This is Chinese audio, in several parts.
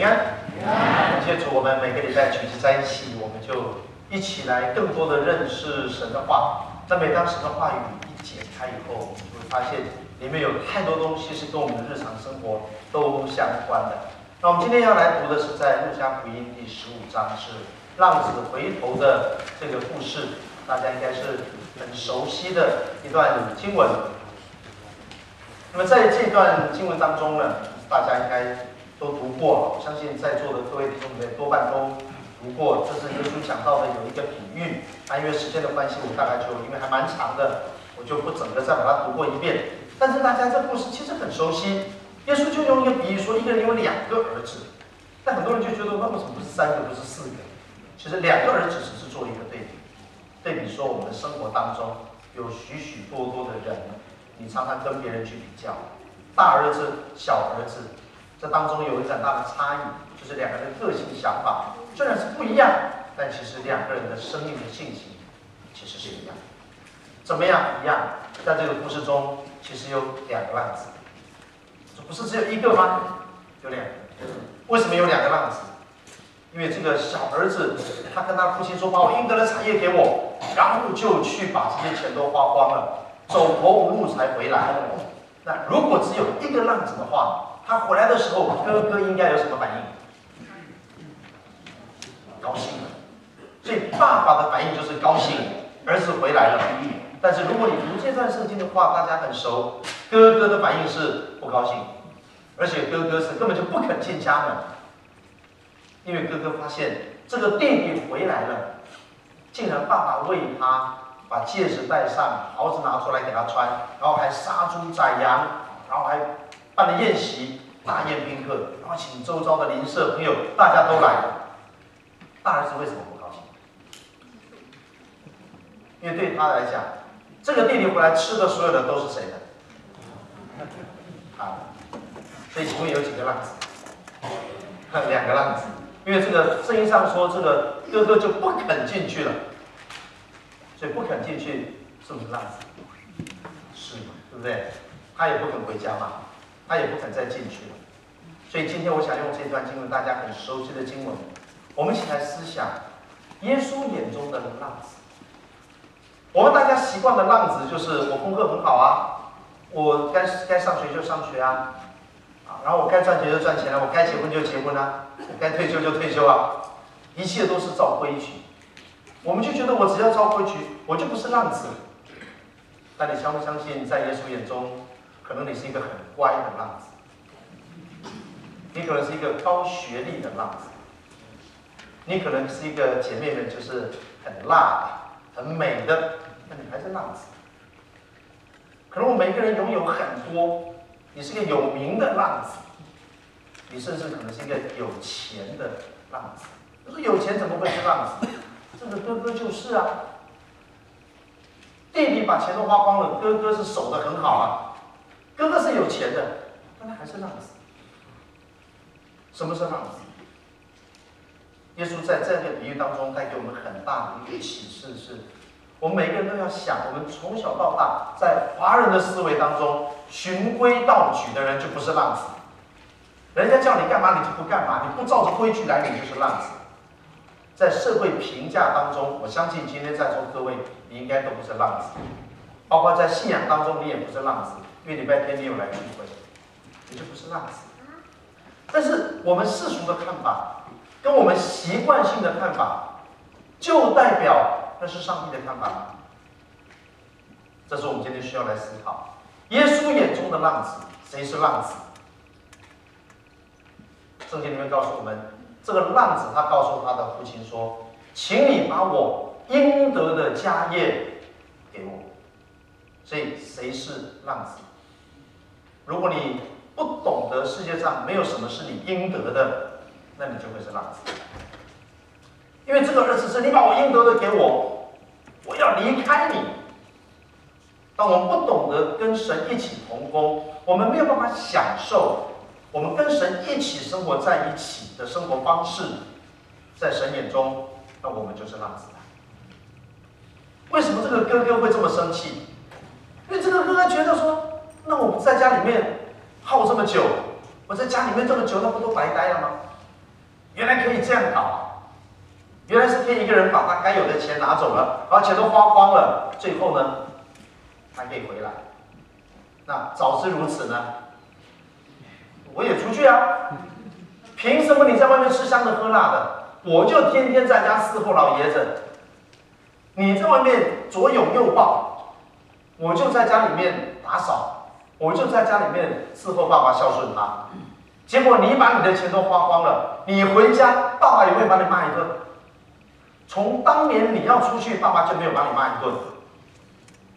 安。感谢主，我们每个礼拜聚集在一起，我们就一起来更多的认识神的话。那每当神的话语一解开以后，我们就会发现里面有太多东西是跟我们的日常生活都相关的。那我们今天要来读的是在路加福音第15章，是浪子回头的这个故事，大家应该是很熟悉的一段经文。那么在这段经文当中呢，大家应该都读过，我相信在座的各位弟兄姊妹多半都读过。这是耶稣讲到的有一个比喻，因为时间的关系，我大概就因为还蛮长的，我就不整个再把它读过一遍。但是大家这故事其实很熟悉，耶稣就用一个比喻说，一个人有2个儿子，但很多人就觉得，那为什么不是3个，不是4个？其实2个儿子只是做一个对比说我们的生活当中有许许多多的人，你常常跟别人去比较，大儿子、小儿子。这当中有一个很大的差异，就是2个人的个性想法虽然是不一样，但其实2个人的生命的性情其实是一样。怎么样一样？在这个故事中，其实有2个浪子，不是只有1个吗？有2个。为什么有2个浪子？因为这个小儿子他跟他父亲说：“把我应得的产业给我。”然后就去把这些钱都花光了，走投无路才回来。那如果只有1个浪子的话，他回来的时候，哥哥应该有什么反应？高兴了。所以爸爸的反应就是高兴，儿子回来了。但是如果你读这段圣经的话，大家很熟，哥哥的反应是不高兴，而且哥哥是根本就不肯进家门，因为哥哥发现这个弟弟回来了，竟然爸爸为他把戒指戴上，袍子拿出来给他穿，然后还杀猪宰羊，然后还办了宴席，大宴宾客，然后请周遭的邻舍朋友，大家都来了。大儿子为什么不高兴？因为对他来讲，这个弟弟回来吃的所有的都是谁的？所以请问有几个浪子？2个浪子。因为这个圣经上说，这个哥哥就不肯进去了，所以不肯进去是不是浪子？是嘛，对不对？他也不肯回家嘛。他也不肯再进去了，所以今天我想用这段经文，大家很熟悉的经文，我们一起来思想耶稣眼中的浪子。我们大家习惯的浪子就是我功课很好啊，我该上学就上学啊，然后我该赚钱就赚钱了，我该结婚就结婚啊，我该退休就退休啊，一切都是照规矩。我们就觉得我只要照规矩，我就不是浪子。但你相不相信，在耶稣眼中？可能你是一个很乖的浪子，你可能是一个高学历的浪子，你可能是一个姐妹们就是很辣的、很美的，那你还是浪子。可能我们每个人拥有很多，你是一个有名的浪子，你甚至可能是一个有钱的浪子。可是有钱怎么会是浪子？这个哥哥就是啊，弟弟把钱都花光了，哥哥是守得很好啊。哥哥是有钱的，但他还是浪子。什么是浪子？耶稣在这个比喻当中带给我们很大的一个启示是，我们每个人都要想，我们从小到大在华人的思维当中，循规蹈矩的人就不是浪子。人家叫你干嘛你就不干嘛，你不照着规矩来，你就是浪子。在社会评价当中，我相信今天在座各位，你应该都不是浪子，包括在信仰当中，你也不是浪子。因为礼拜天你有来聚会，你就不是浪子。但是我们世俗的看法，跟我们习惯性的看法，就代表那是上帝的看法吗？这是我们今天需要来思考。耶稣眼中的浪子，谁是浪子？圣经里面告诉我们，这个浪子他告诉他的父亲说：“请你把我应得的家业给我。”所以谁是浪子？如果你不懂得世界上没有什么是你应得的，那你就会是浪子。因为这个儿子是你把我应得的给我，我要离开你。当我们不懂得跟神一起同工，我们没有办法享受我们跟神一起生活在一起的生活方式，在神眼中，那我们就是浪子。为什么这个哥哥会这么生气？因为这个哥哥觉得说，那我在家里面耗这么久，我在家里面这么久，那不都白待了吗？原来可以这样搞啊！原来是骗一个人把他该有的钱拿走了，而且都花光了，最后呢，还可以回来。那早知如此呢，我也出去啊！凭什么你在外面吃香的喝辣的，我就天天在家伺候老爷子？你在外面左拥右抱，我就在家里面打扫，我就在家里面伺候爸爸，孝顺他。结果你把你的钱都花光了，你回家，爸爸也会把你骂一顿。从当年你要出去，爸爸就没有把你骂一顿。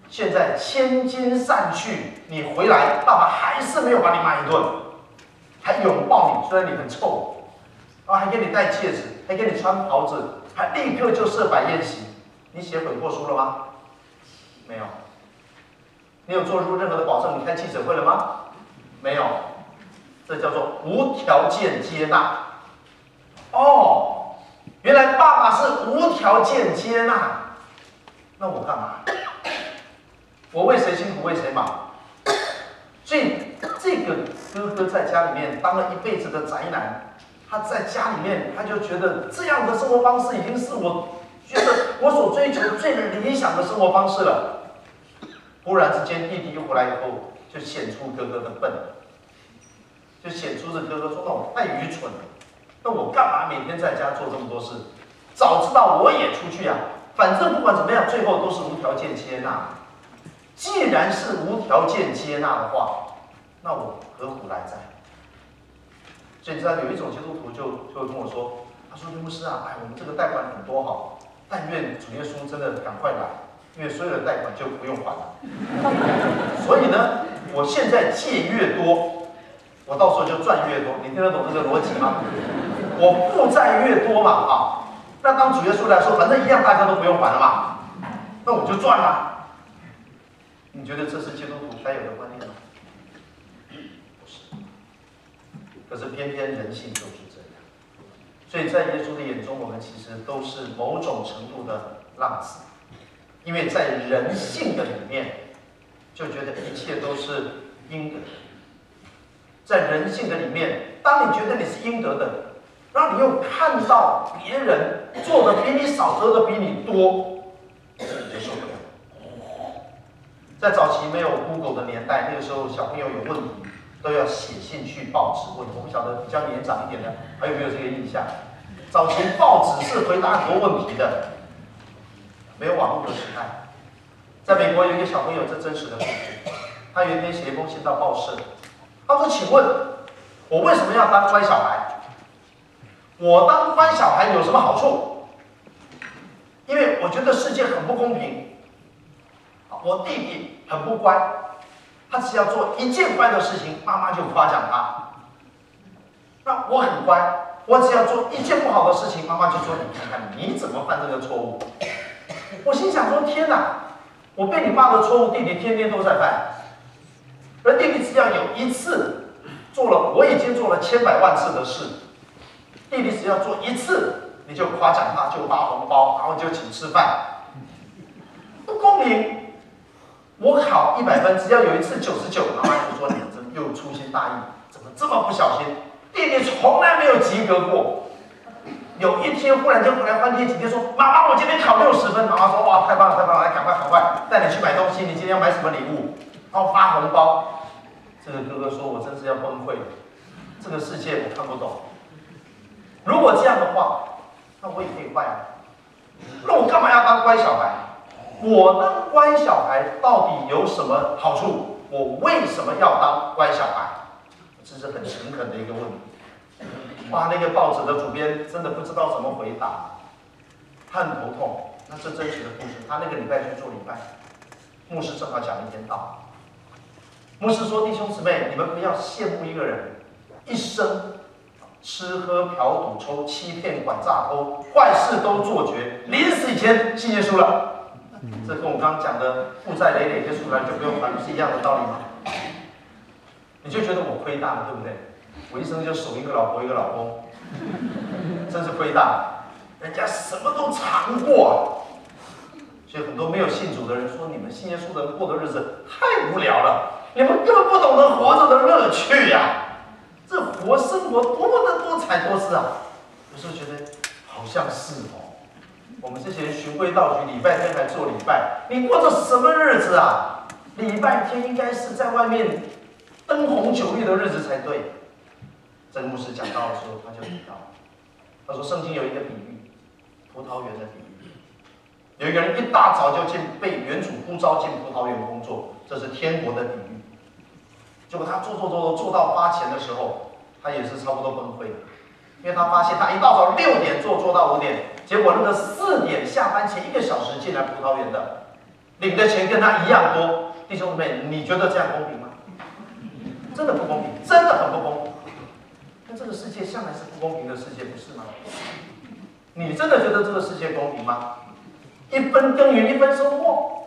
现在千金散去，你回来，爸爸还是没有把你骂一顿，还拥抱你，虽然你很臭，然后还给你戴戒指，还给你穿袍子，还立刻就设摆宴席。你写悔过书了吗？没有。你有做出任何的保证？你开记者会了吗？没有。这叫做无条件接纳。哦，原来爸爸是无条件接纳，那我干嘛？我为谁辛苦为谁忙？所以这个哥哥在家里面当了一辈子的宅男，他在家里面他就觉得这样的生活方式已经是我觉得我所追求最理想的生活方式了。忽然之间，弟弟一回来以后，就显出哥哥的笨，就显出这哥哥说：“那我太愚蠢了，那我干嘛每天在家做这么多事？早知道我也出去啊！反正不管怎么样，最后都是无条件接纳。既然是无条件接纳的话，那我何苦来哉？”所以你知道有一种基督徒就会跟我说：“他说刘牧师啊，我们这个贷款很多哈，但愿主耶稣真的赶快来。”因为所有的贷款就不用还了，所以呢，我现在借越多，我到时候就赚越多。你听得懂这个逻辑吗？我负债越多嘛，啊，那当主耶稣来说，反正一样大家都不用还了嘛，那我就赚了。你觉得这是基督徒该有的观念吗？不是。可是偏偏人性就是这样，所以在耶稣的眼中，我们其实都是某种程度的浪子。因为在人性的里面，就觉得一切都是应得的。在人性的里面，当你觉得你是应得的，然后你又看到别人做的比你少，得的比你多，你就受不了。在早期没有 Google 的年代，那个时候小朋友有问题都要写信去报纸问。我不晓得比较年长一点的还有没有这个印象？早前报纸是回答很多问题的。没有网络的时代，在美国有一个小朋友，这真实的故事。他有一天写一封信到报社，他说：“请问，我为什么要当乖小孩？我当乖小孩有什么好处？因为我觉得世界很不公平。我弟弟很不乖，他只要做一件乖的事情，妈妈就夸奖他。那我很乖，我只要做一件不好的事情，妈妈就说：你看看你怎么犯这个错误。”我心想说：天哪！我被你骂的错误，弟弟天天都在犯。而弟弟只要有一次做了我已经做了千百万次的事，弟弟只要做一次，你就夸奖他，就发红包，然后就请吃饭，不公平。我考100分，只要有一次99，妈妈就说你怎么又粗心大意，怎么这么不小心？弟弟从来没有及格过。有一天忽然间回来翻天几天说：“妈妈，我今天考60分。”妈妈说：“哇，太棒了，太棒了！来，赶快，带你去买东西。你今天要买什么礼物？”然后发红包。这个哥哥说：“我真是要崩溃了，这个世界我看不懂。如果这样的话，那我也可以坏啊。那我干嘛要当乖小孩？我当乖小孩到底有什么好处？我为什么要当乖小孩？这是很诚恳的一个问题。”哇，那个报纸的主编真的不知道怎么回答，他很头痛。那是真实的故事。他那个礼拜去做礼拜，牧师正好讲一天道。牧师说：“弟兄姊妹，你们不要羡慕一个人，一生吃喝嫖赌抽，欺骗拐诈偷，坏事都做绝，临死以前信耶稣了。”这跟我刚刚讲的负债累累，耶稣来就不用还，不是一样的道理吗？你就觉得我亏大了，对不对？我一生就守一个老婆一个老公，真是亏大，人家什么都尝过啊。所以很多没有信主的人说，你们信耶稣的人过的日子太无聊了，你们根本不懂得活着的乐趣呀。这生活多么的多彩多姿啊！有时候觉得好像是哦。我们这些人循规蹈矩，礼拜天还做礼拜，你过着什么日子啊？礼拜天应该是在外面灯红酒绿的日子才对。这个牧师讲到的时候，他就提到，他说圣经有一个比喻，葡萄园的比喻。有一个人一大早就被园主呼召进葡萄园工作，这是天国的比喻。结果他做到发钱的时候，他也是差不多崩溃了，因为他发现他一大早6点做到5点，结果那个4点下班前1个小时进来葡萄园的，领的钱跟他一样多。弟兄姊妹，你觉得这样公平吗？真的不公平，真的很不公平。那这个世界向来是不公平的世界，不是吗？你真的觉得这个世界公平吗？1分耕耘1分收获。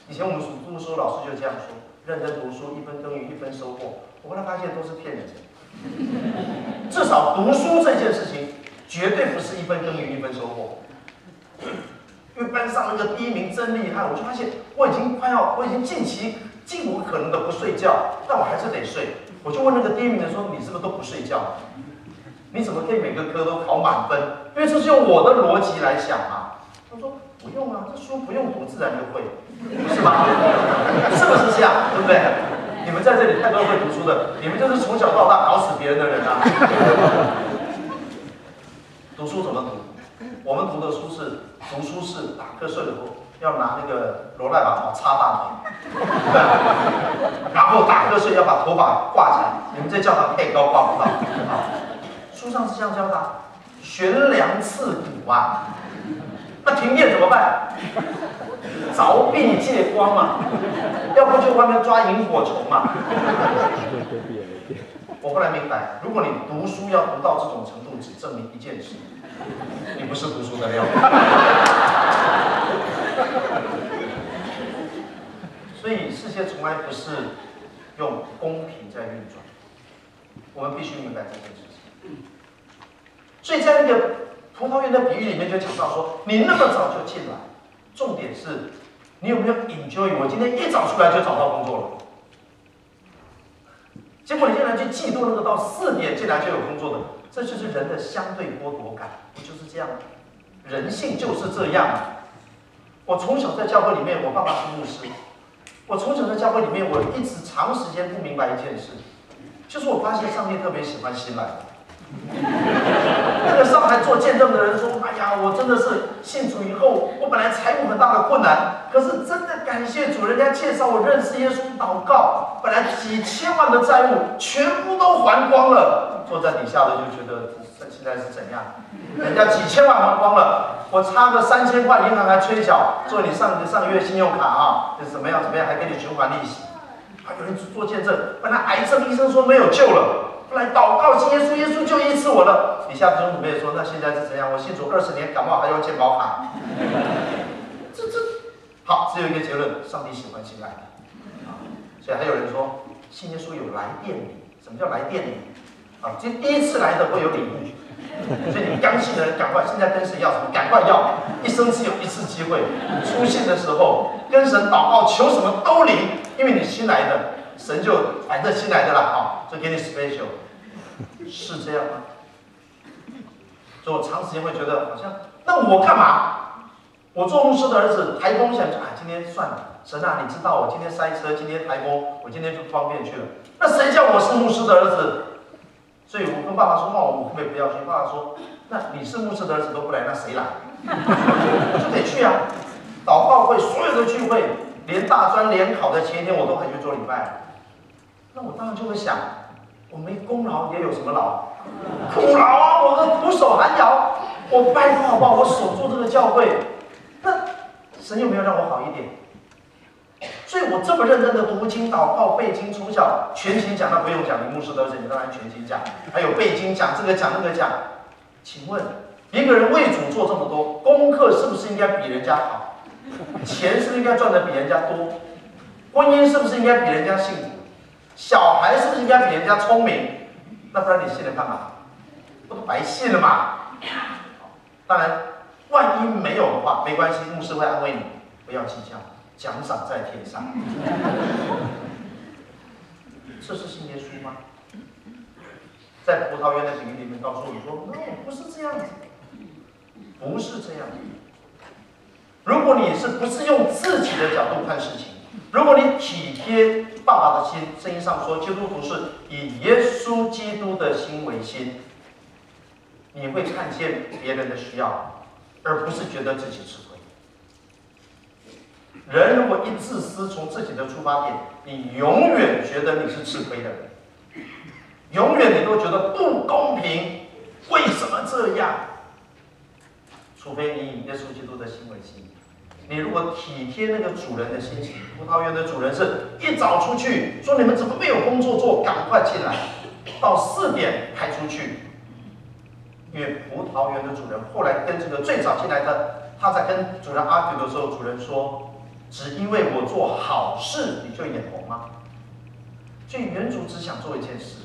以前我们读书老师就这样说：认真读书，1分耕耘1分收获。我后来发现都是骗人的。至少读书这件事情，绝对不是1分耕耘1分收获。因为班上那个第1名真厉害，我就发现我已经尽我可能的不睡觉，但我还是得睡。我就问那个第1名的说：“你是不是都不睡觉？你怎么可以每个科都考满分？因为这是用我的逻辑来想啊。”他说：“不用啊，这书不用读，自然就会，是吗？是不是这样？对不对？你们在这里太多会读书的，你们就是从小到大搞死别人的人啊。读书怎么读？我们读的书是读书是打瞌睡的后要拿那个罗赖把擦大腿，然后打瞌睡要把头发挂起来。你们在教堂太高挂不到啊。书上是这样教的，悬梁刺股啊。那停电怎么办？凿壁借光嘛，要不就外面抓萤火虫嘛。我后来明白，如果你读书要读到这种程度，只证明一件事。你不是读书的料。所以世界从来不是用公平在运转，我们必须明白这件事情。所以在那个葡萄园的比喻里面就讲到说，你那么早就进来，重点是你有没有 enjoy？ 我今天一早出来就找到工作了，结果你竟然去嫉妒那个到4点进来就有工作的。这就是人的相对剥夺感，不就是这样吗？人性就是这样。我从小在教会里面，我爸爸是牧师。我从小在教会里面，我一直长时间不明白一件事，就是我发现上帝特别喜欢新来的。那个上台做见证的人说：“哎呀，我真的是信主以后，我本来财务很大的困难，可是真的感谢主，人家介绍我认识耶稣，祷告，本来几千万的债务全部都还光了。”坐在底下的就觉得现在是怎样？人家几千万还光了，我差个3000块，银行还催缴，做你上个月信用卡啊，就怎么样，还给你循环利息。还有人做见证，本来癌症医生说没有救了，后来祷告信耶稣，耶稣就医治我了。底下弟兄姊妹说，那现在是怎样？我信主20年，感冒还用健保卡。这好，只有一个结论：上帝喜欢新来的。所以还有人说，信耶稣有来电礼。什么叫来电礼？啊，第1次来的会有礼物，所以你刚信的人赶快，现在跟神要什么，赶快要，一生只有1次机会。出信的时候跟神祷告，求什么都灵，因为你新来的，神就反正新来的啦，啊，就给你 special， 是这样吗？所以我长时间会觉得好像，那我干嘛？我做牧师的儿子，台风想啊，今天算了，神啊，你知道我今天塞车，今天台风，我今天就不方便去了。那谁叫我是牧师的儿子？所以我跟爸爸说，我可不可以不要去？爸爸说，那你是牧师的儿子都不来，那谁来？我就得去啊！祷告会，所有的聚会，连大专联考的前一天，我都还去做礼拜。那我当然就会想，我没功劳也有什么劳？苦劳啊！我的徒手寒窑，我拜托好不好？我守住这个教会，那神有没有让我好一点？所以我这么认真的读经、祷告、背经，从小全勤讲，那不用讲，你牧师的儿子，你当然全勤讲，还有背经讲这个讲那个讲。请问，一个人为主做这么多功课，是不是应该比人家好？钱是不是应该赚得比人家多？婚姻是不是应该比人家幸福？小孩是不是应该比人家聪明？那不然你信了干嘛？不都白信了吗？当然，万一没有的话，没关系，牧师会安慰你，不要计较。奖赏在天上，这是信耶稣吗？在葡萄园的比喻里面告诉你说 ，no， 不是这样子，不是这样子。如果你不是用自己的角度看事情，如果你体贴爸爸的心，圣经上说，基督徒是以耶稣基督的心为心，你会看见别人的需要，而不是觉得自己吃亏。人如果一自私，从自己的出发点，你永远觉得你是吃亏的人，永远你都觉得不公平，为什么这样？除非你以耶稣基督的心为心。你如果体贴那个主人的心情，葡萄园的主人是一早出去说你们怎么没有工作做，赶快进来，到4点还出去。因为葡萄园的主人后来跟这个最早进来的，他在跟主人argue的时候，主人说：“只因为我做好事，你就眼红吗？”所以园主只想做一件事，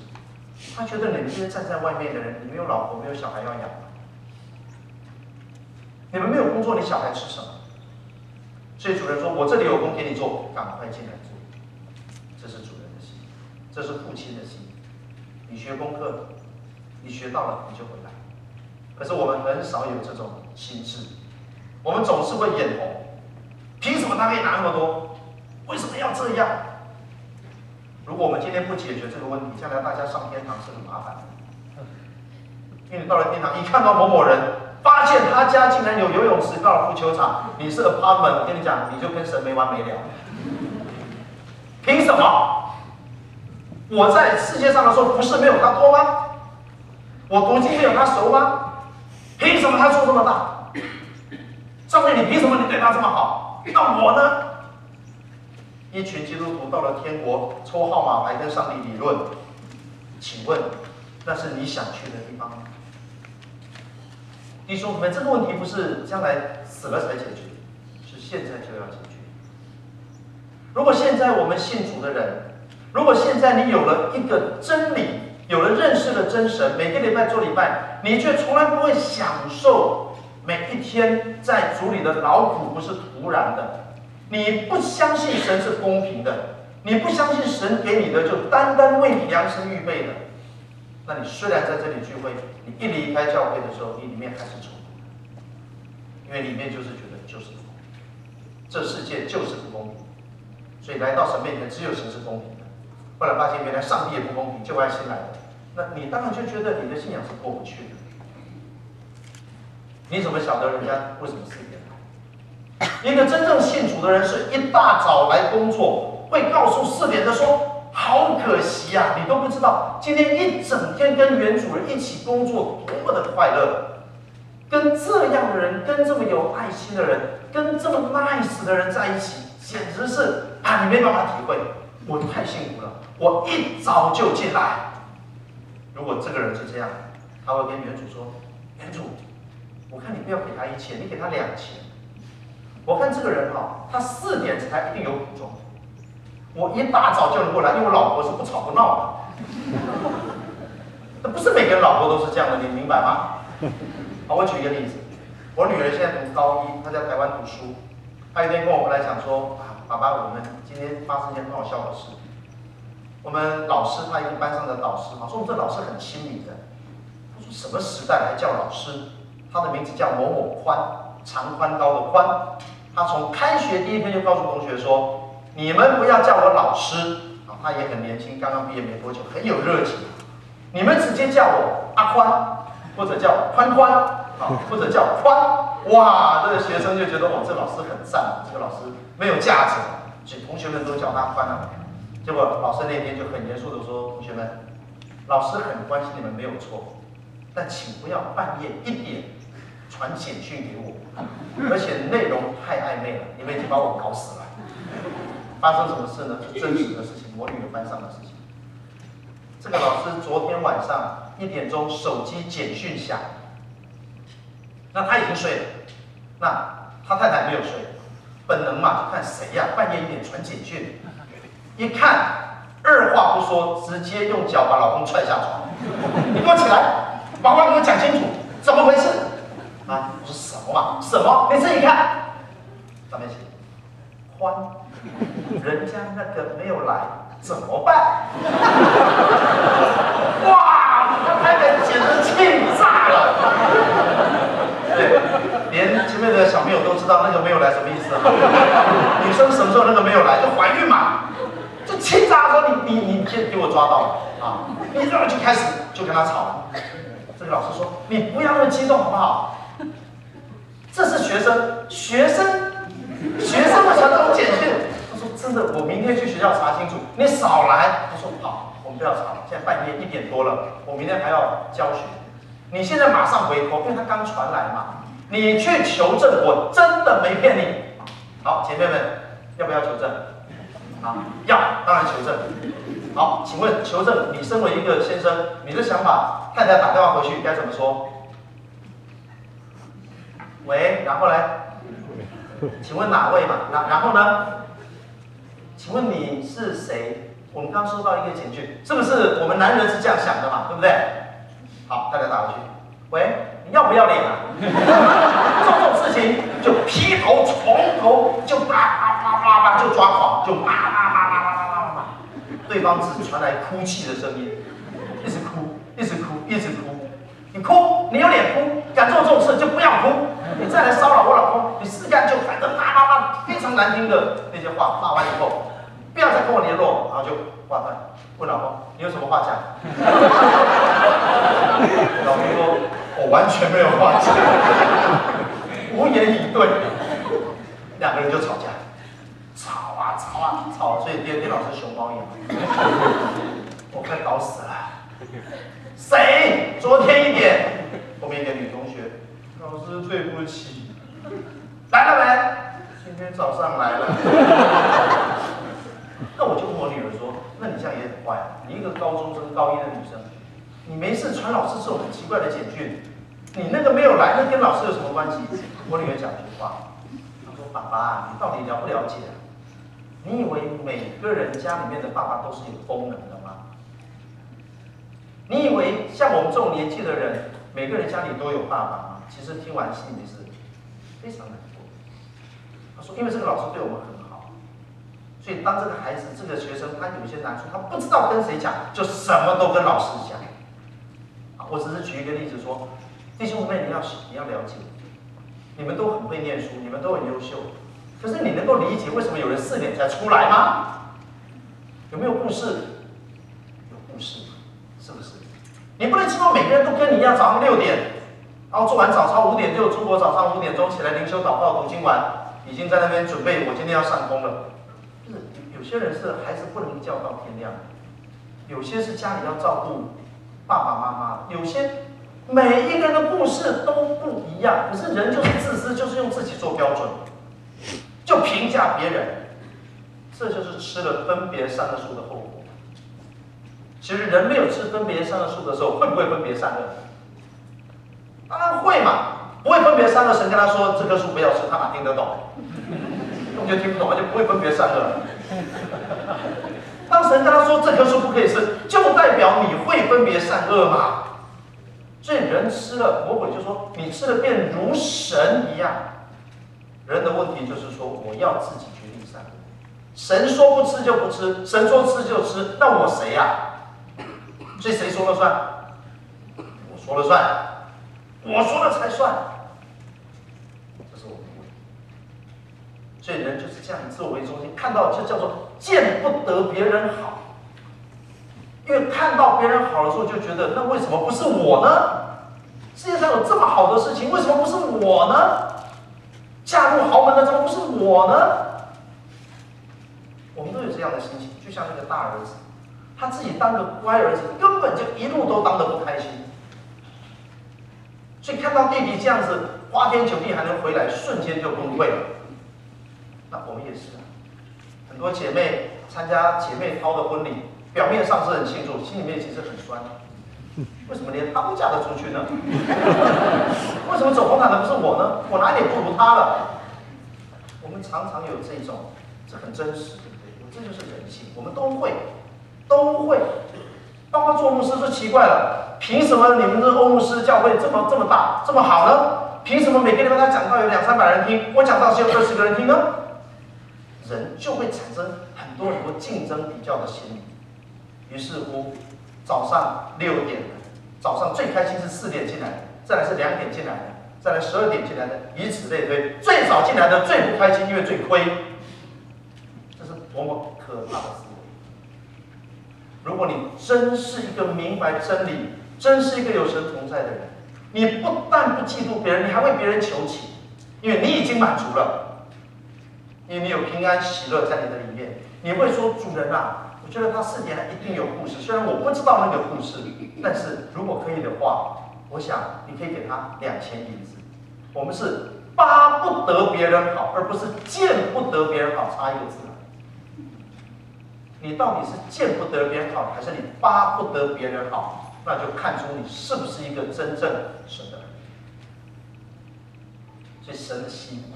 他觉得你们这些站在外面的人，你没有老婆，没有小孩要养，你们没有工作，你小孩吃什么？所以主人说：“我这里有工给你做，赶快进来做。”这是主人的心，这是父亲的心。你学功课，你学到了你就回来。可是我们很少有这种心智，我们总是会眼红，凭什么他可以拿那么多？为什么要这样？如果我们今天不解决这个问题，将来大家上天堂是很麻烦的。因为你到了天堂，一看到某某人，发现他家竟然有游泳池、高尔夫球场，你是 apartment， 我跟你讲，你就跟神没完没了。凭什么？我在世界上的时候，不是没有他多吗？我读经没有他熟吗？凭什么他做这么大？上帝，你凭什么你对他这么好？那我呢？一群基督徒到了天国，抽号码牌跟上帝理论，请问那是你想去的地方吗？弟兄姊妹，这个问题不是将来死了才解决，是现在就要解决。如果现在我们信主的人，如果现在你有了一个真理，有了认识的真神，每个礼拜做礼拜，你却从来不会享受每一天在主里的劳苦不是徒然的，你不相信神是公平的，你不相信神给你的就单单为你量身预备的，那你虽然在这里聚会，你一离开教会的时候，你里面还是冲突的，因为里面就是觉得就是不公平，这世界就是不公平，所以来到神面前只有神是公平的。后来发现原来上帝也不公平，就爱新来的，那你当然就觉得你的信仰是过不去的。你怎么晓得人家为什么4点来？一个真正信主的人是一大早来工作，会告诉4点的说：“好可惜啊，你都不知道，今天一整天跟原主人一起工作多么的快乐，跟这样的人，跟这么有爱心的人，跟这么 nice 的人在一起，简直是啊，你没办法体会。我太幸福了，我一早就进来。”如果这个人是这样，他会跟原主说：“原主，我看你不要给他1000，你给他2000。我看这个人他4点才一定有补妆，我一大早叫你过来，因为我老婆是不吵不闹的。那不是每个老婆都是这样的，你明白吗？好，我举一个例子，我女儿现在读高1，她在台湾读书。她有一天跟我回来讲说：“啊，爸爸，我们今天发生一件很好笑的事。我们老师，他一个班上的导师说我们这老师很亲民的。他说什么时代还叫老师？他的名字叫某某宽，长宽高的宽。他从开学第一天就告诉同学说：你们不要叫我老师。他也很年轻，刚刚毕业没多久，很有热情。你们直接叫我阿宽，或者叫宽宽，或者叫宽。哇，这个学生就觉得这老师很赞，这个老师没有价值，所以同学们都叫他宽了。结果老师那天就很严肃的说：同学们，老师很关心你们没有错，但请不要半夜1点传简讯给我，而且内容太暧昧了，你们已经把我搞死了。发生什么事呢？是真实的事情，我女儿班上的事情。这个老师昨天晚上1点钟手机简讯响，那他已经睡了，那他太太没有睡，本能嘛，就看谁呀，半夜1点传简讯。一看，二话不说，直接用脚把老公踹下床。你给我起来，把话给我讲清楚，怎么回事？啊，我说什么嘛？什么？你自己看，上面写宽，人家那个没有来，怎么办？哇，太太简直气炸了。对，连前面的小朋友都知道那个没有来什么意思啊？女生什么时候那个没有来？就怀孕嘛，就气炸说你先给我抓到了啊！你这样就开始就跟他吵了。这个老师说你不要那么激动好不好？这是学生会传这种简讯。他说真的，我明天去学校查清楚，你少来。他说好，我们不要吵了，现在半夜1点多了，我明天还要教学。你现在马上回头，因为他刚传来嘛，你去求证，我真的没骗你。好，姐妹们，要不要求证？啊，要，当然求证。好，请问求证，你身为一个先生，你的想法，太太打电话回去该怎么说？喂，然后呢？请问哪位嘛？然后呢？请问你是谁？我们刚收到一个简讯，是不是我们男人是这样想的嘛？对不对？好，太太打回去。喂，你要不要脸啊？做这种事情就劈头从头就叭就抓狂，就叭。对方只传来哭泣的声音，一直哭，一直哭，一直哭。你哭，你有脸哭，敢做这种事就不要哭。你再来骚扰我老公，你试干就反正叭，非常难听的那些话，骂完以后，不要再跟我联络，然后就挂断。问老公，你有什么话讲？老公说，我完全没有话讲，无言以对。两个人就吵架。吵，所以第二天老师熊猫眼，我快搞死了。谁？昨天1点，后面一个女同学，老师对不起，来了没？今天早上来了。那我就问我女儿说，那你这样也很坏啊！你一个高中生、高1的女生，你没事传老师这种很奇怪的简讯，你那个没有来，那跟老师有什么关系？我女儿讲一句话，她说：“爸爸，你到底了不了解啊？你以为每个人家里面的爸爸都是有功能的吗？你以为像我们这种年纪的人，每个人家里都有爸爸吗？”其实听完心里是非常难过。他说：“因为这个老师对我们很好，所以当这个孩子、这个学生他有一些难处，他不知道跟谁讲，就什么都跟老师讲。”我只是举一个例子说，弟兄姊妹，你要了解，你们都很会念书，你们都很优秀。可是你能够理解为什么有人4点才出来吗？有没有故事？有故事，是不是？你不能期望每个人都跟你一样，早上6点，然后做完早操5点就出国，早上5点钟起来灵修祷告读经完，已经在那边准备我今天要上工了。就是有些人是孩子不能一觉到天亮，有些是家里要照顾爸爸妈妈，有些每一个人的故事都不一样。可是人就是自私，就是用自己做标准。就评价别人，这就是吃了分别善恶树的后果。其实人没有吃分别善恶树的时候，会不会分别善恶？当然会嘛，不会分别善恶。神跟他说这棵树不要吃，他哪听得懂？根本就听不懂，他就不会分别善恶。当神跟他说这棵树不可以吃，就代表你会分别善恶嘛。所以人吃了，魔鬼就说你吃了便如神一样。人的问题就是说，我要自己决定善恶。神说不吃就不吃，神说吃就吃，那我谁呀？所以谁说了算？我说了算，我说了才算。这是我们的问题。所以人就是这样自我为中心，看到就叫做见不得别人好。因为看到别人好的时候，就觉得那为什么不是我呢？世界上有这么好的事情，为什么不是我呢？嫁入豪门的怎么不是我呢？我们都有这样的心情，就像那个大儿子，他自己当个乖儿子，根本就一路都当得不开心。所以看到弟弟这样子花天酒地还能回来，瞬间就崩溃了。那我们也是啊，很多姐妹参加姐妹淘的婚礼，表面上是很庆祝，心里面其实很酸。为什么连他都嫁得出去呢？为什么走红毯的不是我呢？我哪里不如他了？我们常常有这种，这很真实，对不对？这就是人性，我们都会。包括做牧师就奇怪了，凭什么你们这欧牧师教会这么大这么好呢？凭什么每个礼拜他讲道有200-300人听，我讲道只有20个人听呢？人就会产生很多竞争比较的心理，于是乎早上6点了，早上最开心是4点进来的，再来是2点进来的，再来12点进来的，以此类推。最早进来的最不开心，因为最亏。这是多么可怕的思维！如果你真是一个明白真理，真是一个有神同在的人，你不但不嫉妒别人，你还为别人求情，因为你已经满足了，因为你有平安喜乐在你的里面。你会说：“主人啊，我觉得他4点来一定有故事，虽然我不知道那个故事，但是如果可以的话，我想你可以给他2000银子。”我们是巴不得别人好，而不是见不得别人好，差一个字。你到底是见不得别人好，还是你巴不得别人好？那就看出你是不是一个真正神的人。所以神的心意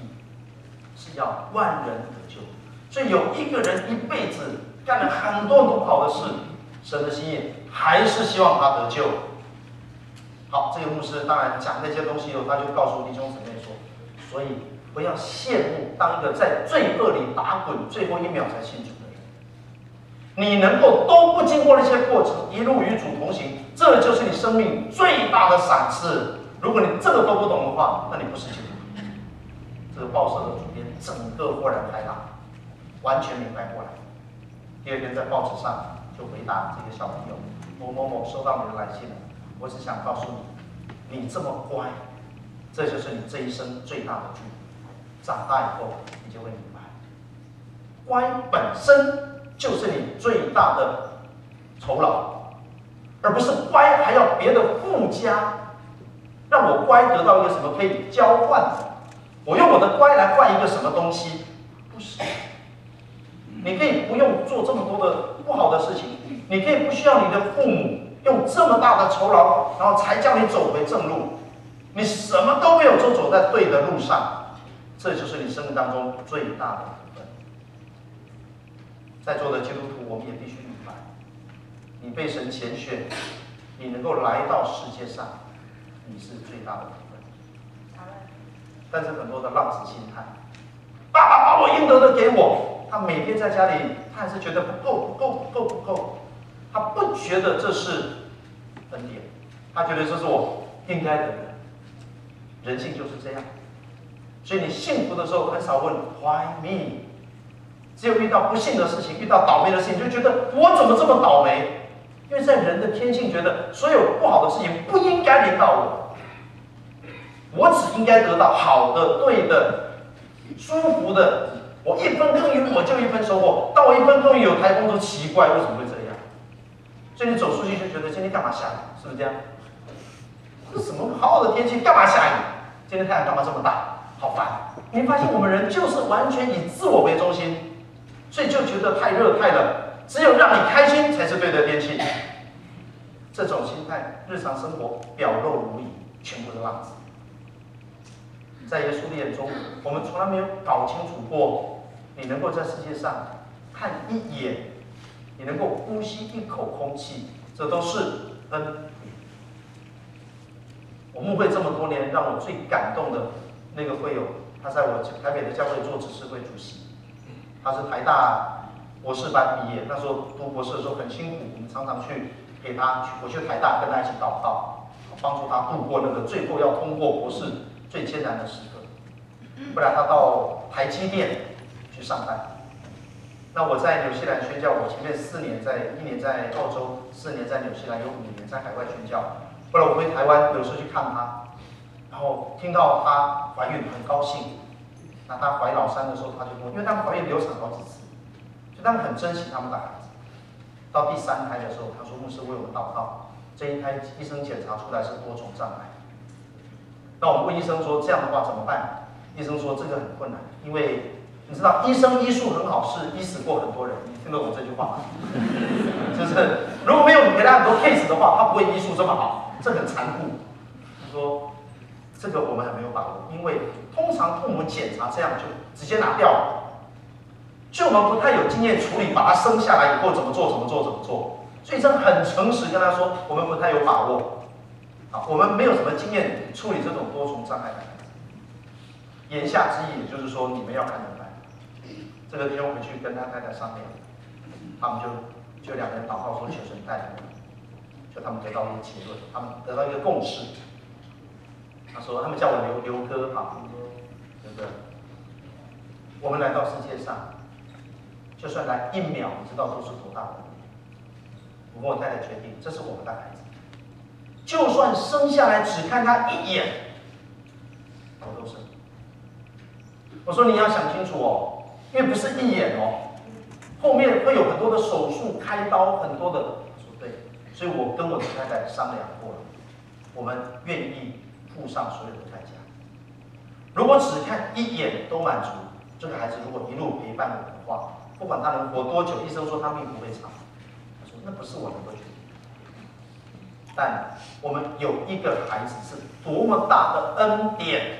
是要万人得救。所以有一个人一辈子干了很多不好的事，神的心意还是希望他得救。好，这个牧师当然讲那些东西以后，他就告诉弟兄姊妹说：所以不要羡慕当一个在罪恶里打滚，最后1秒才信主的人。你能够都不经过那些过程，一路与主同行，这就是你生命最大的赏赐。如果你这个都不懂的话，那你不是基督徒。这个报社的主编整个豁然开朗，完全明白过来。第2天在报纸上就回答这个小朋友：某某某收到你的来信了，我只想告诉你，你这么乖，这就是你这一生最大的祝福。长大以后，你就会明白，乖本身就是你最大的酬劳，而不是乖还要别的附加，让我乖得到一个什么可以交换的，我用我的乖来换一个什么东西，不是。你可以不用做这么多的不好的事情，你可以不需要你的父母用这么大的酬劳，然后才叫你走回正路。你什么都没有做，走在对的路上，这就是你生命当中最大的福分。在座的基督徒，我们也必须明白，你被神拣选，你能够来到世界上，你是最大的福分。但是很多的浪子心态，爸爸把我应得的给我，他每天在家里，他还是觉得不够，他不觉得这是恩典，他觉得这是我应该得的。人性就是这样，所以你幸福的时候很少问 Why me， 只有遇到不幸的事情，遇到倒霉的事情，就觉得我怎么这么倒霉？因为在人的天性觉得所有不好的事情不应该临到我，我只应该得到好的、对的、舒服的。我1分耕耘我就1分收获，当我1分耕耘有台风都奇怪，为什么会这样？所以你走出去就觉得今天干嘛下雨？是不是这样？这什么好好的天气，干嘛下雨？今天太阳干嘛这么大？好烦！你发现我们人就是完全以自我为中心，所以就觉得太热太冷，只有让你开心才是对的天气。这种心态，日常生活表露如遗，全部是浪子。在耶稣的眼中，我们从来没有搞清楚过，你能够在世界上看一眼，你能够呼吸一口空气，这都是恩典。我牧会这么多年，让我最感动的那个会友，他在我台北的教会做执事会主席，他是台大博士班毕业，那时候读博士的时候很辛苦，我们常常去陪他我去台大跟他一起祷告，帮助他度过那个最后要通过博士最艰难的时刻。后来他到台积电去上班。那我在纽西兰宣教，我前面1年在澳洲，4年在纽西兰，有5年在海外宣教。后来我回台湾，有时候去看他，然后听到她怀孕，很高兴。那她怀老3的时候，他就跟我，因为他们怀孕流产好几次，所以他们很珍惜他们的孩子。到第3胎的时候，他说牧师为我祷告，这一胎医生检查出来是多重障碍。那我们问医生说这样的话怎么办？医生说这个很困难，因为你知道医生医术很好，是医死过很多人，你听得懂这句话吗？就是如果没有你给他很多 case 的话，他不会医术这么好，这很残酷。他说这个我们还没有把握，因为通常父母检查这样就直接拿掉了，就我们不太有经验处理，把他生下来以后怎么做，所以这很诚实跟他说，我们不太有把握，我们没有什么经验处理这种多重障碍的孩子。言下之意，也就是说你们要看着办。这个弟兄回去跟他太太商量，他们就2人祷告说求神带领。就他们得到一个结论，他们得到一个共识。他说他们叫我刘哥啊，刘哥，我们来到世界上，就算来1秒，你知道都是多大的？我跟我太太决定，这是我们的孩子，就算生下来只看他1眼，我都生。我说你要想清楚哦，因为不是1眼哦，后面会有很多的手术、开刀，很多的。我说对，所以我跟我的太太商量过了，我们愿意付上所有的代价。如果只看1眼都满足，这个孩子如果一路陪伴我的话，不管他能活多久，医生说他命不会长。他说那不是我能够决定，但我们有一个孩子是多么大的恩典。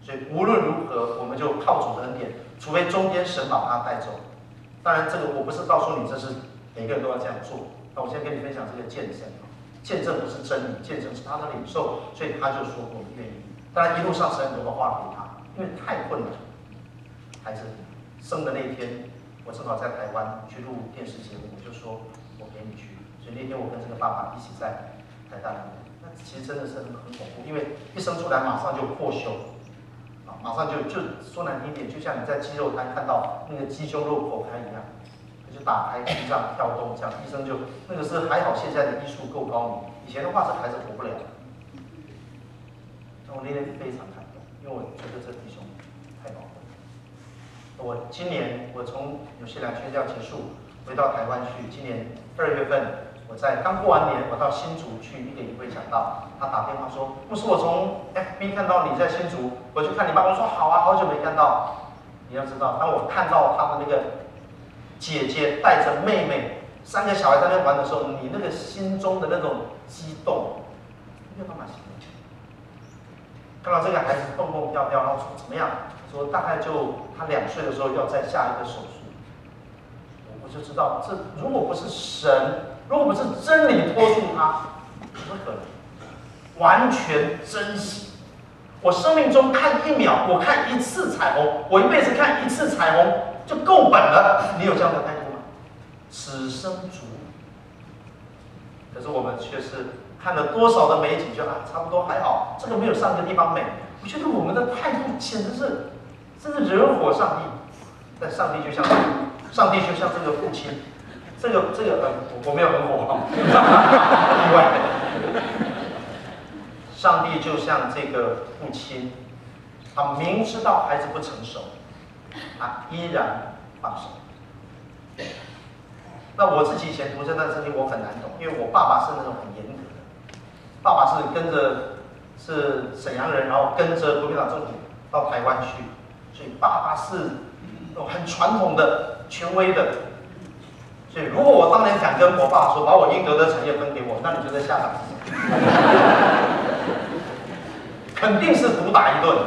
所以无论如何，我们就靠主的恩典，除非中间神把他带走。当然，这个我不是告诉你这是每个人都要这样做。那我先跟你分享这个见证，见证不是真理，见证是他的领受，所以他就说我们愿意。当然一路上神很多的话给他，因为太困难。孩子生的那一天，我正好在台湾去录电视节目，我就说我陪你去。所以那天我跟这个爸爸一起在台大里面，那其实真的是很恐怖，因为一生出来马上就破胸。马上就说难听一点，就像你在鸡肉摊看到那个鸡胸肉剖开一样，就打开心脏跳动，这样医生就那个是还好，现在的医术够高明，以前的话这孩子活不了。那我那天非常感动，因为我觉得这弟兄太宝贵。我今年我从纽西兰宣教结束回到台湾去，今年2月份。我在刚过完年，我到新竹去一个营会讲道，他打电话说：“牧师，我从 FB 看到你在新竹，我去看你爸。”我说：“好啊，好久没看到。”你要知道，当我看到他的那个姐姐带着妹妹3个小孩在那边玩的时候，你那个心中的那种激动，没有办法形容。看到这个孩子蹦蹦跳跳，然后说怎么样？说大概就他2岁的时候要再下一个手术，我就知道这如果不是神。如果不是真理托住他，怎么可能？完全珍惜。我生命中看1秒，我看1次彩虹，我一辈子看1次彩虹就够本了。你有这样的态度吗？此生足。可是我们却是看了多少的美景，就差不多还好，这个没有上一个地方美。我觉得我们的态度简直是，真是惹火上帝。但上帝就像这个父亲。这个我没有很火，意外。上帝就像这个父亲，他明知道孩子不成熟，他依然放手。那我自己以前读这段圣经，我很难懂，因为我爸爸是那种很严格的，爸爸是沈阳人，然后跟着国民党政府到台湾去，所以爸爸是那种很传统的、权威的。所以，如果我当年敢跟我爸说，把我应得的产业分给我，那你就在下场，肯定是毒打一顿。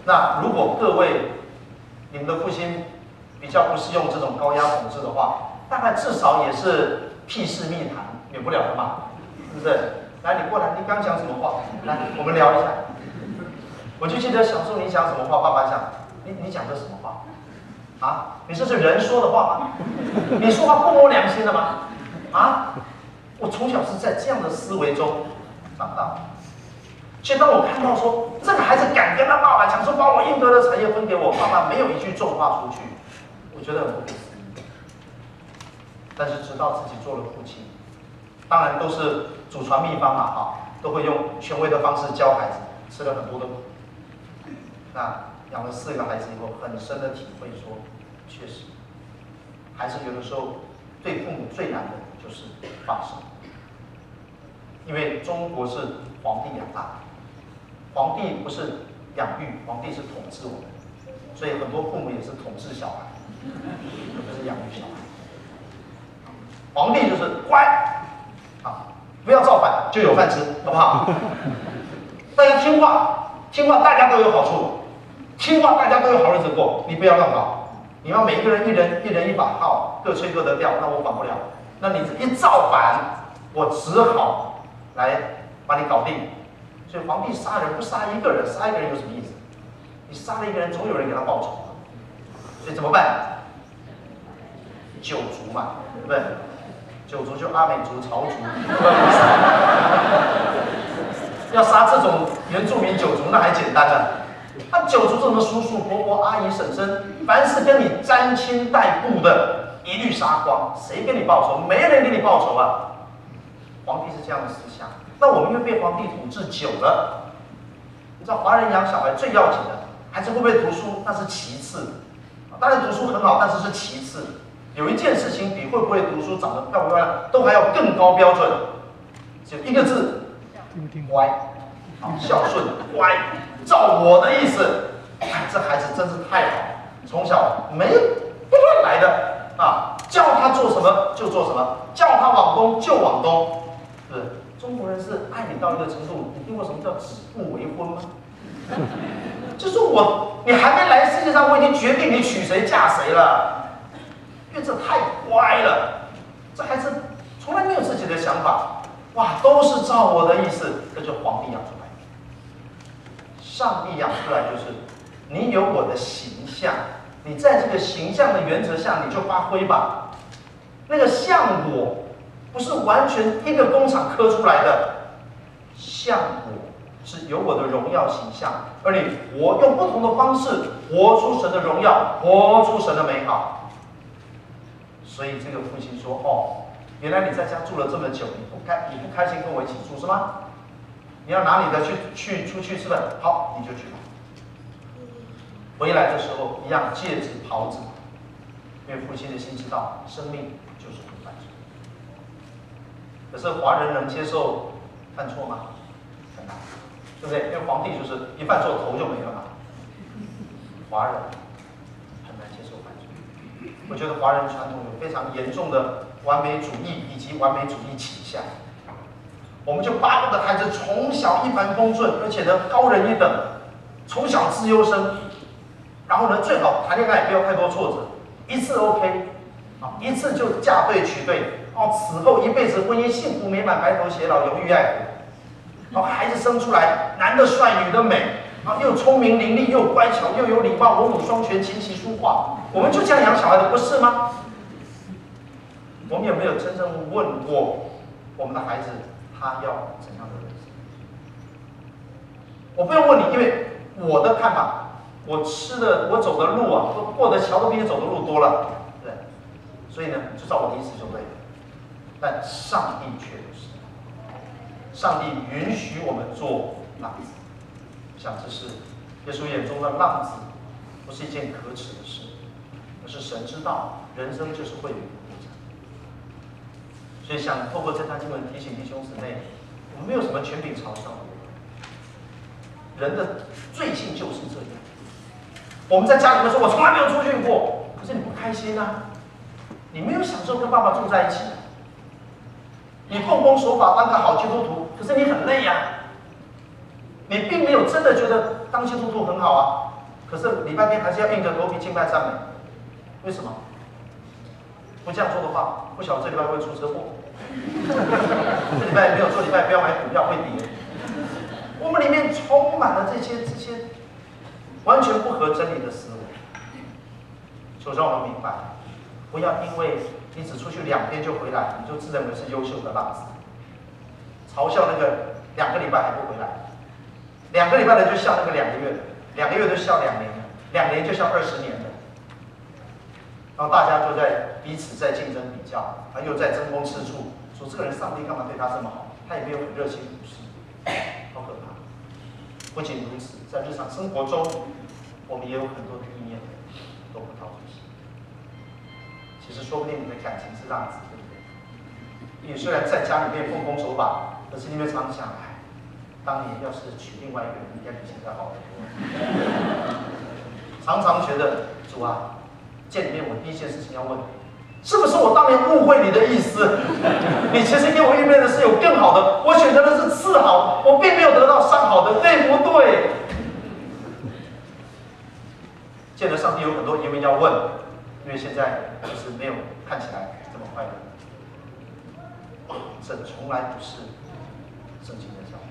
那如果各位你们的父亲比较不是用这种高压统治的话，大概至少也是屁事密谈，免不了的嘛，是不是？来，你过来，你刚讲什么话？来，我们聊一下。我就记得小时候你讲什么话，爸爸讲，你讲的什么话？啊，你这是人说的话吗？你说话不摸良心的吗？啊，我从小是在这样的思维中长大。所以当我看到说这个孩子敢跟他爸爸讲说把我应得的产业分给我，爸爸没有一句重话出去，我觉得很不可思议。但是直到自己做了父亲，当然都是祖传秘方嘛，哈，都会用权威的方式教孩子，吃了很多的苦。那养了4个孩子以后，很深的体会说，确实，孩子有的时候对父母最难的就是放手，因为中国是皇帝养大的，皇帝不是养育，皇帝是统治我们，所以很多父母也是统治小孩，不是养育小孩。皇帝就是乖啊，不要造反就有饭吃，好不好？大家听话，听话大家都有好处。听话，大家都有好日子过，你不要乱搞。你要每一个人一人一把号，各吹各的调，那我管不了。那你一造反，我只好来把你搞定。所以皇帝杀人不杀一个人，杀一个人有什么意思？你杀了一个人，总有人给他报仇。所以怎么办？9族嘛，对不对？九族就阿美族、朝族，要杀这种原住民九族那还简单啊。他九族这种叔叔、伯伯、阿姨、婶婶，凡是跟你沾亲带故的，一律杀光。谁跟你报仇？没人给你报仇啊！皇帝是这样的思想。那我们又被皇帝统治久了，你知道华人养小孩最要紧的，孩子会不会读书那是其次，当然读书很好，但是是其次。有一件事情比会不会读书、长得漂不漂亮都还要更高标准，只有一个字：乖，好，孝顺，乖，照我的意思。这孩子真是太好，从小不乱来的啊，叫他做什么就做什么，叫他往东就往东，是不是？中国人是爱你到一个程度，你听过什么叫指腹为婚吗？就是你还没来世界上，我已经决定你娶谁嫁谁了。因为这太乖了，这孩子从来没有自己的想法，哇，都是照我的意思，这就皇帝养出来的。上帝养出来就是你有我的形象，你在这个形象的原则下你就发挥吧。那个像我不是完全一个工厂刻出来的，像我是有我的荣耀形象，而你我用不同的方式活出神的荣耀，活出神的美好。所以这个父亲说：“哦，原来你在家住了这么久，你不开心跟我一起住是吗？你要拿你的出去吃饭，好，你就去吧。回来的时候一样戒指袍子，因为父亲的心知道，生命就是会犯错。可是华人能接受犯错吗？很难，对不对？因为皇帝就是一犯错头就没了嘛。华人很难接受犯错。我觉得华人传统有非常严重的完美主义以及完美主义倾向。我们就巴不得孩子从小一帆风顺，而且呢高人一等，从小资优生，然后呢最好谈恋爱不要太多挫折，一次 OK， 一次就嫁对娶对，此后一辈子婚姻幸福美满，白头偕老，永浴爱河。孩子生出来，男的帅，女的美，又聪明伶俐，又乖巧，又有礼貌，文武双全，琴棋书画。我们就这样养小孩的，不是吗？我们有没有真正问过我们的孩子，他要怎样的人生？我不用问你，因为我的看法，我走的路啊，过的桥都比你走的路多了，对。所以呢，就照我的意思就对了。但上帝却不是，上帝允许我们做浪子。想这是耶稣眼中的浪子，不是一件可耻的事，而是神知道人生就是会有一个过程。所以想透过这段经文提醒弟兄姊妹，我们没有什么权柄嘲笑人的罪性就是这样。我们在家里面说，我从来没有出去过，可是你不开心啊，你没有享受跟爸爸住在一起，你奉公守法当个好基督徒，可是你很累呀。你并没有真的觉得当基督徒很好啊，可是礼拜天还是要硬着头皮敬拜赞美，为什么？不这样做的话，不晓得这礼拜会出车祸。这礼拜没有做礼拜，不要买股票会跌。我们里面充满了这些完全不合真理的思维。求让我们明白，不要因为你只出去2天就回来，你就自认为是优秀的浪子，嘲笑那个2个礼拜还不回来。2个礼拜的就笑那个2个月的，2个月就笑2年的，2年就笑20年的，然后大家就在彼此在竞争比较，又在争风吃醋，说这个人上帝干嘛对他这么好？他也没有很热心服侍，好可怕。不仅如此，在日常生活中，我们也有很多的意念都不讨喜。其实说不定你的感情是浪子，对不对？你虽然在家里面奉公守法，可是你会常想，当年要是娶另外一个人，应该比现在好得多。常常觉得主啊，见面我第一件事情要问，是不是我当年误会你的意思？你其实给我预备的是有更好的，我选择的是次好，我并没有得到上好的，对不对？见了上帝有很多疑问要问，因为现在就是没有看起来这么快乐。这从来不是圣经的教导。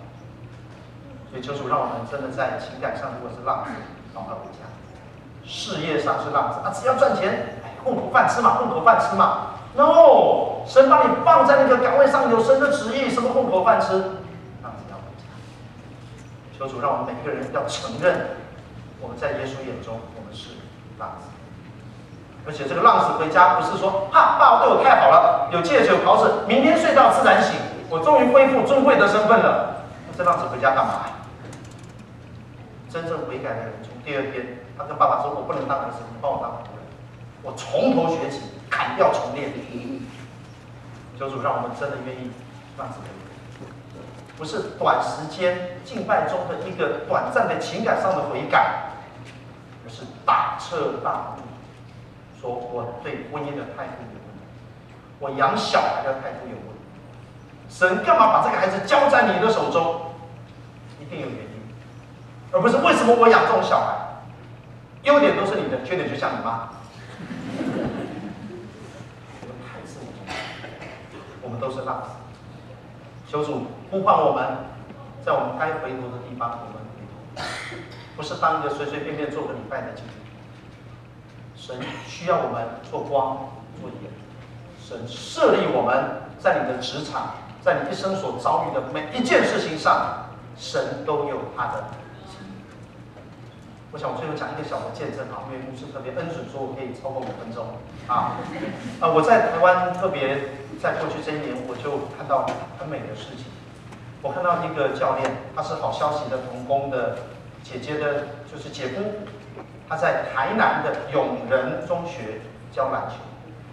所以求主让我们真的在情感上，如果是浪子，赶快回家；事业上是浪子，只要赚钱，混口饭吃嘛，混口饭吃嘛。No，神把你放在那个岗位上，有神的旨意，什么混口饭吃，浪子要回家。求主让我们每个人要承认，我们在耶稣眼中，我们是浪子。而且这个浪子回家，不是说哈，爸对我太好了，有戒指有袍子，明天睡到自然醒，我终于恢复尊贵的身份了。这浪子回家干嘛？真正悔改的人，从第2天，他跟爸爸说：“我不能当儿子，你帮我当仆人，我从头学起，砍掉重练。”求主让我们真的愿意浪子回归，不是短时间敬拜中的一个短暂的情感上的悔改，而是大彻大悟。说我对婚姻的态度有问题，我养小孩的态度有问题。神干嘛把这个孩子交在你的手中？一定有原因，而不是为什么我养这种小孩，优点都是你的，缺点就像你妈。我们太自我中心，我们都是浪子。求主呼唤我们，在我们该回头的地方，我们回头，不是当一个随随便便做个礼拜的基督徒。神需要我们做光做盐，神设立我们在你的职场，在你一生所遭遇的每一件事情上，神都有他的心意。我想我最后讲一个小的见证啊，因为牧师特别恩准说我可以超过5分钟啊。我在台湾特别在过去这1年，我就看到很美的事情。我看到一个教练，他是好消息的同工的姐姐的，就是姐夫。他在台南的永仁中学教篮球，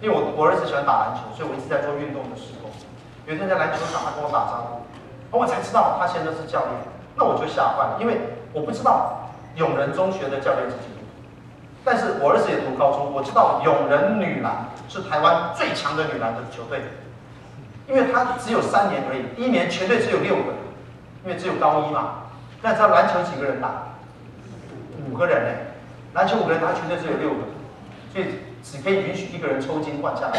因为我儿子喜欢打篮球，所以我一直在做运动的事工。有一天在篮球场，他跟我打招呼，我才知道他现在是教练，那我就吓坏了，因为我不知道永仁中学的教练是基督徒，但是我儿子也读高中，我知道永仁女篮是台湾最强的女篮的球队，因为他只有3年而已，第1年全队只有6个，因为只有高1嘛。那你知道篮球几个人打？5个人呢。篮球5个人打，全队只有6个，所以只可以允许1个人抽筋换下来。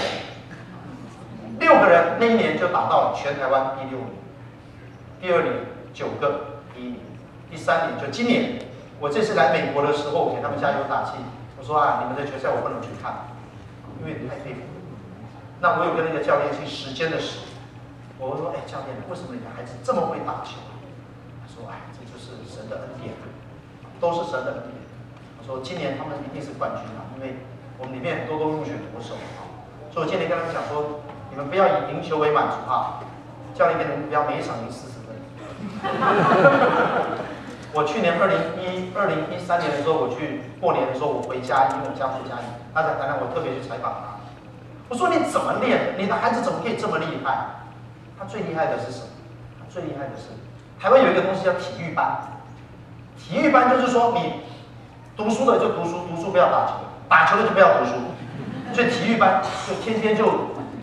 6个人那1年就打到了全台湾第6名，第2年9个第1名，第3年就今年。我这次来美国的时候，给他们加油打气。我说啊，你们的决赛我不能去看，因为太佩服了。那我有跟那个教练去时间的时，我说，哎，教练，为什么你的孩子这么会打球？他说，哎，这就是神的恩典，都是神的恩典。说今年他们一定是冠军啊，因为我们里面很多都入选国手啊，所以我今年跟他们讲说，你们不要以赢球为满足啊，教练给你们目标每一场赢40分。我去年2013年的时候，我去过年的时候，我回家，因为我家住嘉义，他在台南，我特别去采访他。我说你怎么练？你的孩子怎么可以这么厉害？他最厉害的是什么？他最厉害的是台湾有一个东西叫体育班，体育班就是说你。读书的就读书，读书不要打球，打球的就不要读书。所以体育班就天天就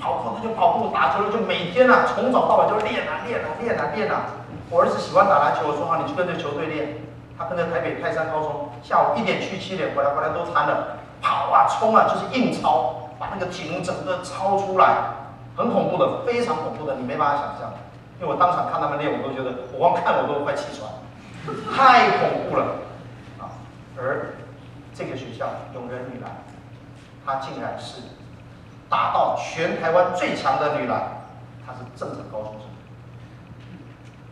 跑步的就跑步，打球的就每天啊从早到晚就练啊。我儿子喜欢打篮球，我说好你去跟着球队练。他跟着台北泰山高中，下午1点去7点回来都瘫了，跑啊冲啊就是硬超，把那个体能整个超出来，很恐怖的，非常恐怖的，你没办法想象。因为我当场看他们练，我都觉得我光看我都快气喘，太恐怖了。而这个学校永仁女篮，她竟然是打到全台湾最强的女篮，她是正常高中生，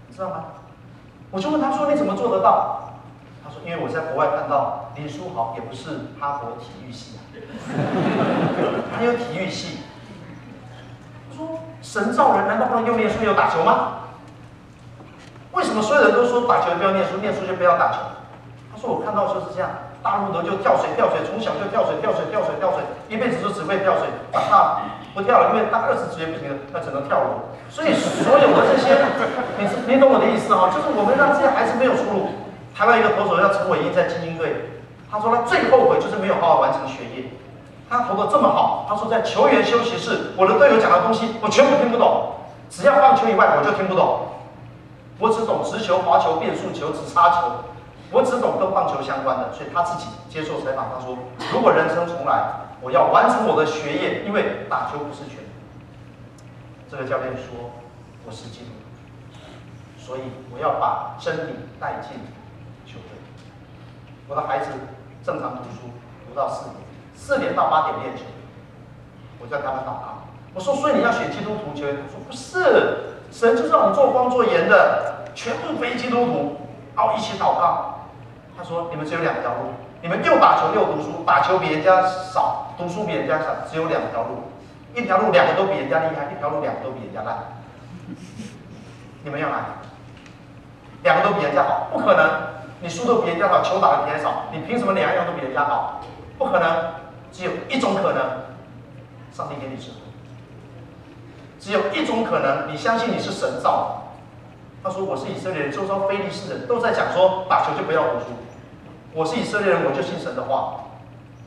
你知道吗？我就问他说：“你怎么做得到？”他说：“因为我在国外看到林书豪也不是哈佛体育系啊，他有体育系。”我说：“神造人难道不能又念书又打球吗？为什么所有人都说打球不要念书，念书就不要打球？”他说我看到就是这样，大陆的就跳水，从小就跳水，一辈子就只会跳水，长大不跳了，因为他20几岁不行了，他只能跳楼。所以所有的这些，你懂我的意思哈？就是我们让这些孩子没有出路。台湾一个投手叫陈伟英在精英队，他说他最后悔就是没有好好完成学业。他投的这么好，他说在球员休息室，我的队友讲的东西我全部听不懂，只要棒球以外我就听不懂，我只懂直球、滑球、变速球、直插球。我只懂跟棒球相关的，所以他自己接受采访，他说：“如果人生重来，我要完成我的学业，因为打球不是全部。”这个教练说：“我是基督徒，所以我要把真理带进球队。我的孩子正常读书，读到4点到8点练球，我在他们祷告，我说，所以你要选基督徒就业？他说不是，神就是让我们做光做盐的，全部非基督徒，好一起祷告。他说你们只有2条路，你们又打球又读书，打球比人家少，读书比人家少，只有2条路，一条路2个都比人家厉害，一条路2个都比人家烂。你们要哪？2个都比人家好，不可能。你书都比人家好，球打得比人家少，你凭什么2样都比人家好？不可能，只有一种可能，上帝给你智慧。只有一种可能，你相信你是神造的。他说我是以色列人，周遭非利士人都在讲说打球就不要读书。我是以色列人，我就信神的话。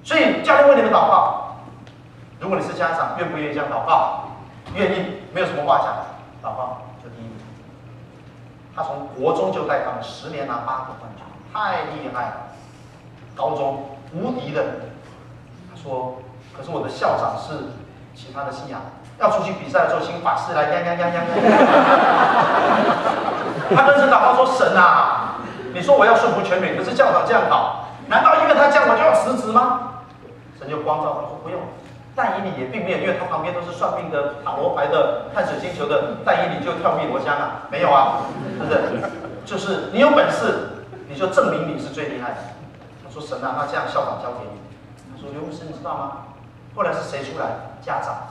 所以教练为你们祷告。如果你是家长，愿不愿意这样祷告？愿意，没有什么话讲，祷告就第一名。他从国中就带他们10年拿8个冠军，太厉害了。高中无敌的。他说，可是我的校长是其他的信仰。要出去比赛的时候，请法师来他跟神祷告说：“神啊，你说我要顺服全美，可是教长这样搞，难道因为他这样我就要辞职吗？”神就光照他说：“不用。”但以理也并没有，因为他旁边都是算命的、塔罗牌的、看水晶球的，但以理就跳汨罗江啊，没有啊，是不是？就是你有本事，你就证明你是最厉害的。他说：“神啊，那这样校长交给你。”他说：“刘牧师，你知道吗？后来是谁出来？家长。”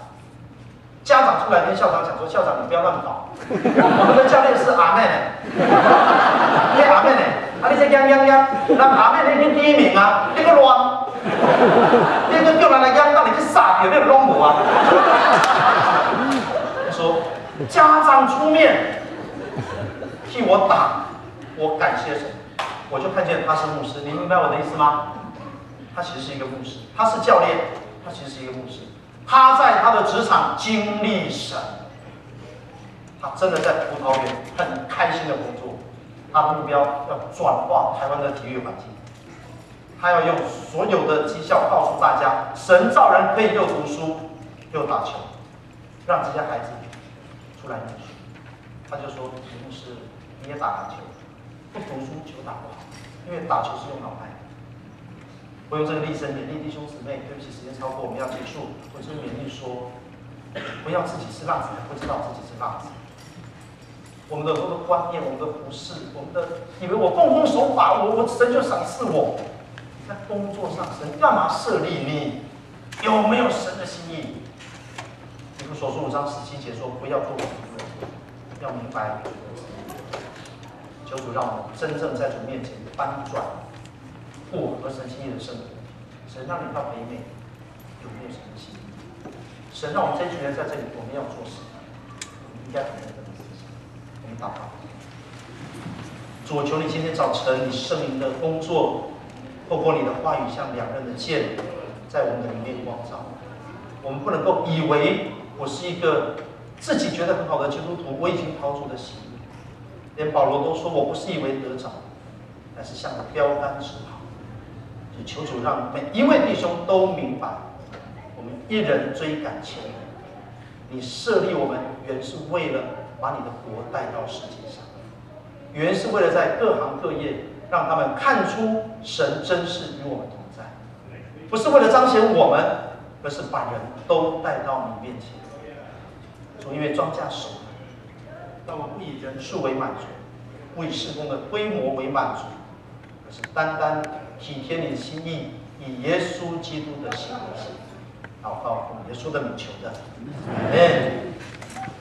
家长出来跟校长讲说：“校长，你不要乱搞。我们的教练是阿妹呢，你阿妹呢？啊，你这那阿妹你第1名啊，你个乱，你个叫人来养，到你去杀掉，你拢无啊。”说家长出面替我打，我感谢神，我就看见他是牧师，你明白我的意思吗？他其实是一个牧师，他是教练，他其实是一个牧师。他在他的职场经历神，他真的在葡萄园很开心的工作。他的目标要转化台湾的体育环境，他要用所有的绩效告诉大家，神造人可以又读书又打球，让这些孩子出来念书。他就说：“题目是你也打篮球，不读书球打不好，因为打球是用脑袋。”我用这个例子勉励弟兄姊妹，对不起，时间超过，我们要结束。我就是勉励说，不要自己是浪子还不知道自己是浪子。我们的很多的观念，我们的服饰，我们的以为我奉公守法，我神就赏赐我。在工作上，神干嘛设立你？有没有神的心意？以弗所书5章17节说：“不要做我们的，要明白。”求主让我们真正在主面前翻转。过合神心意的生活，神让你到北美，有没有神的心意？神让我们这群人在这里，我们要做什么？我们应该很认真的思想。我们祷告，主，我求你今天早晨，你圣灵的工作，透过你的话语，像2刃的剑，在我们的里面光照。我们不能够以为我是一个自己觉得很好的基督徒，我已经讨主的喜悦。连保罗都说，我不是以为得着，但是像个标杆直跑。就求主让每一位弟兄都明白，我们一人追赶千人。你设立我们原是为了把你的国带到世界上，原是为了在各行各业让他们看出神真是与我们同在，不是为了彰显我们，而是把人都带到你面前。主，因为庄稼熟了，但我们不以人数为满足，不以事工的规模为满足，而是单单体贴你的心意，以耶稣基督的心为心。祷告奉耶稣的名求的，阿门。